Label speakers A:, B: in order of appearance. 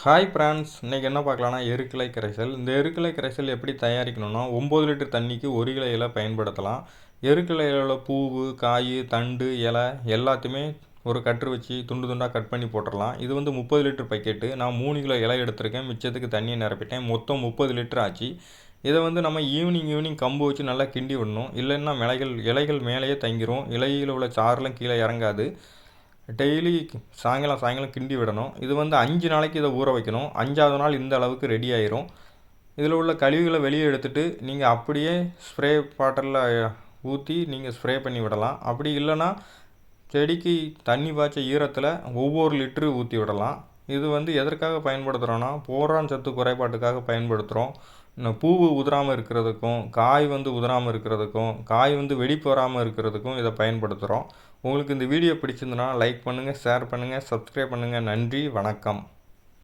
A: Hi friends, இன்றைக்கி என்ன பார்க்கலான்னா எருக்கிலை கரைசல். இந்த எருக்கிலை கரைசல் எப்படி தயாரிக்கணும்னா 9 லிட்டர் தண்ணிக்கு 1 கிலோ இலை பயன்படுத்தலாம். எருக்கிலையில் பூவு, காய், தண்டு, இலை எல்லாத்தையுமே ஒரு கட்ரு வச்சு துண்டு துண்டாக கட் பண்ணி போட்டுடலாம். இது வந்து 30 லிட்டர் பக்கெட்டு. நான் 3 கிலோ இலை எடுத்திருக்கேன், மிச்சத்துக்கு தண்ணியை நிரப்பிட்டேன். மொத்தம் 30 லிட்டர் ஆச்சு. இதை வந்து நம்ம ஈவினிங் கம்பு வச்சு நல்லா கிண்டி விடணும். இல்லைன்னா இலைகள் மேலேயே தங்கிரும், இலையில் உள்ள சாரெலாம் கீழே இறங்காது. டெய்லி சாயங்காலம் கிண்டி விடணும். இது வந்து 5 நாளைக்கு இதை ஊற வைக்கணும். 5ஆவது நாள் இந்த அளவுக்கு ரெடி ஆயிரும். இதில் உள்ள கழிவுகளை வெளியே எடுத்துகிட்டு நீங்கள் அப்படியே ஸ்ப்ரே பாட்டிலில் ஊற்றி நீங்கள் ஸ்ப்ரே பண்ணி விடலாம். அப்படி இல்லைன்னா செடிக்கு தண்ணி பாய்ச்ச ஈரத்தில் ஒவ்வொரு லிட்டரு ஊற்றி விடலாம். இது வந்து எதற்காக பயன்படுத்துகிறோன்னா போரான் சத்து குறைபாட்டுக்காக பயன்படுத்துகிறோம். பூவு உதிராமல் இருக்கிறதுக்கும், காய் வந்து உதிராமல் இருக்கிறதுக்கும், காய் வந்து வெடிப்பு வராமல் இருக்கிறதுக்கும் இதை பயன்படுத்துகிறோம். உங்களுக்கு இந்த வீடியோ பிடிச்சிருந்தனா லைக் பண்ணுங்கள், ஷேர் பண்ணுங்கள், சப்ஸ்கிரைப் பண்ணுங்கள். நன்றி, வணக்கம்.